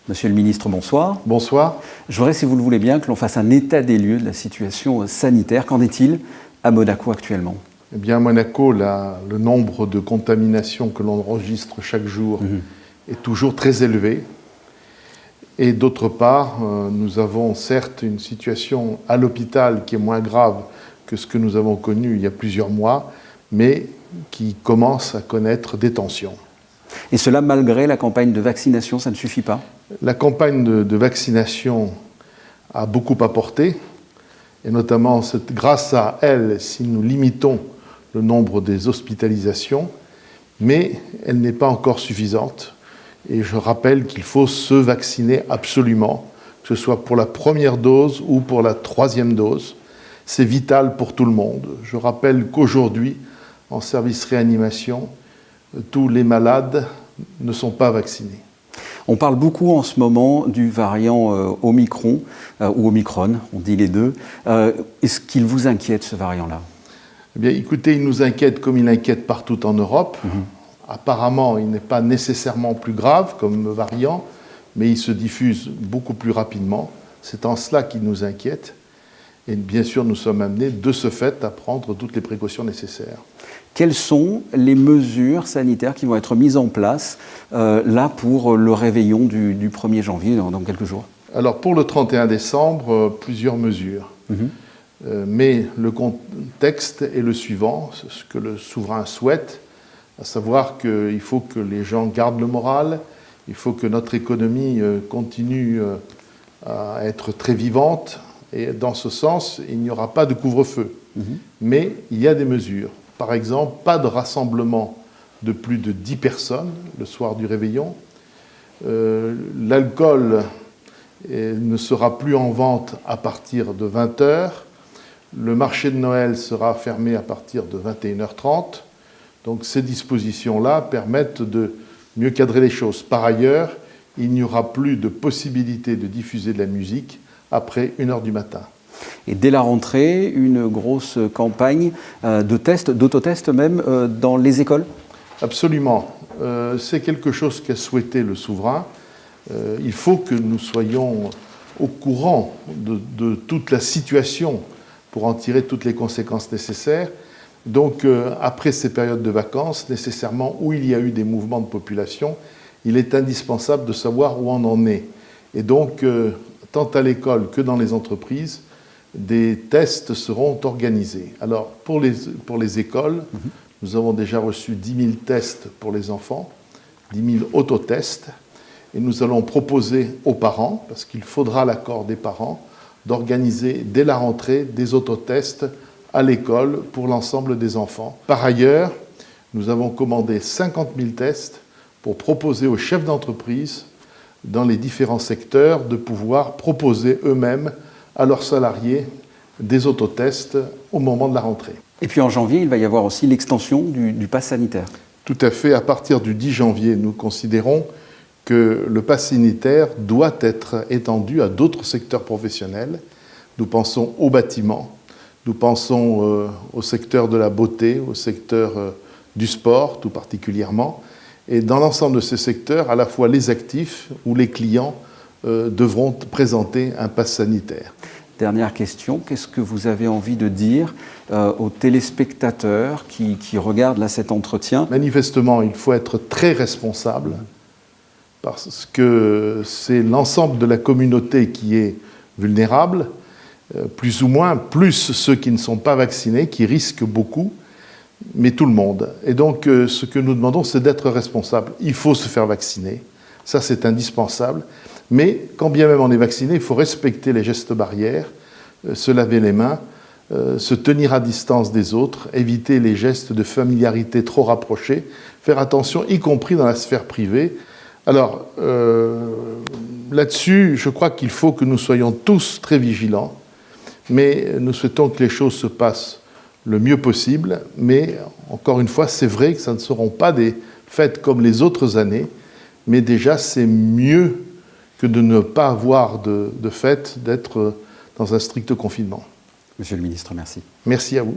Monsieur le ministre, bonsoir. Bonsoir. Je voudrais, si vous le voulez bien, que l'on fasse un état des lieux de la situation sanitaire. Qu'en est-il à Monaco actuellement? Eh bien, à Monaco, le nombre de contaminations que l'on enregistre chaque jour est toujours très élevé. Et d'autre part, nous avons certes une situation à l'hôpital qui est moins grave que ce que nous avons connu il y a plusieurs mois, mais qui commence à connaître des tensions. Et cela malgré la campagne de vaccination, ça ne suffit pas? La campagne de vaccination a beaucoup apporté, et notamment grâce à elle, si nous limitons le nombre des hospitalisations, mais elle n'est pas encore suffisante. Et je rappelle qu'il faut se vacciner absolument, que ce soit pour la première dose ou pour la troisième dose. C'est vital pour tout le monde. Je rappelle qu'aujourd'hui, en service réanimation, tous les malades ne sont pas vaccinés. On parle beaucoup en ce moment du variant Omicron, ou Omicron, on dit les deux. Est-ce qu'il vous inquiète, ce variant-là? Eh bien, écoutez, il nous inquiète comme il inquiète partout en Europe. Apparemment, il n'est pas nécessairement plus grave comme variant, mais il se diffuse beaucoup plus rapidement. C'est en cela qu'il nous inquiète. Et bien sûr, nous sommes amenés, de ce fait, à prendre toutes les précautions nécessaires. Quelles sont les mesures sanitaires qui vont être mises en place là pour le réveillon du 1er janvier, dans quelques jours? Alors, pour le 31 décembre, plusieurs mesures. Mais le contexte est le suivant, ce que le souverain souhaite, à savoir qu'il faut que les gens gardent le moral, il faut que notre économie continue à être très vivante, et dans ce sens, il n'y aura pas de couvre-feu. Mais il y a des mesures. Par exemple, pas de rassemblement de plus de 10 personnes le soir du réveillon. L'alcool ne sera plus en vente à partir de 20h. Le marché de Noël sera fermé à partir de 21h30. Donc ces dispositions-là permettent de mieux cadrer les choses. Par ailleurs, il n'y aura plus de possibilité de diffuser de la musique après 1h du matin. Et dès la rentrée, une grosse campagne de tests, d'autotests même, dans les écoles? Absolument. C'est quelque chose qu'a souhaité le souverain. Il faut que nous soyons au courant de toute la situation pour en tirer toutes les conséquences nécessaires. Donc, après ces périodes de vacances, nécessairement, où il y a eu des mouvements de population, il est indispensable de savoir où on en est. Et donc, tant à l'école que dans les entreprises, des tests seront organisés. Alors, pour les écoles, nous avons déjà reçu 10 000 tests pour les enfants, 10 000 autotests, et nous allons proposer aux parents, parce qu'il faudra l'accord des parents, d'organiser dès la rentrée des autotests à l'école pour l'ensemble des enfants. Par ailleurs, nous avons commandé 50 000 tests pour proposer aux chefs d'entreprise dans les différents secteurs de pouvoir proposer eux-mêmes à leurs salariés des autotests au moment de la rentrée. Et puis en janvier, il va y avoir aussi l'extension du pass sanitaire. Tout à fait. À partir du 10 janvier, nous considérons que le pass sanitaire doit être étendu à d'autres secteurs professionnels. Nous pensons au bâtiment, nous pensons au secteur de la beauté, au secteur du sport tout particulièrement. Et dans l'ensemble de ces secteurs, à la fois les actifs ou les clients devront présenter un pass sanitaire. Dernière question, qu'est-ce que vous avez envie de dire aux téléspectateurs qui regardent là cet entretien? Manifestement, il faut être très responsable parce que c'est l'ensemble de la communauté qui est vulnérable, plus ou moins, plus ceux qui ne sont pas vaccinés, qui risquent beaucoup, mais tout le monde. Et donc, ce que nous demandons, c'est d'être responsable. Il faut se faire vacciner, ça c'est indispensable. Mais quand bien même on est vacciné, il faut respecter les gestes barrières, se laver les mains, se tenir à distance des autres, éviter les gestes de familiarité trop rapprochés, faire attention, y compris dans la sphère privée. Alors, là-dessus, je crois qu'il faut que nous soyons tous très vigilants, mais nous souhaitons que les choses se passent le mieux possible. Mais, encore une fois, c'est vrai que ça ne seront pas des fêtes comme les autres années, mais déjà, c'est mieux que de ne pas avoir de fête, d'être dans un strict confinement. Monsieur le ministre, merci. Merci à vous.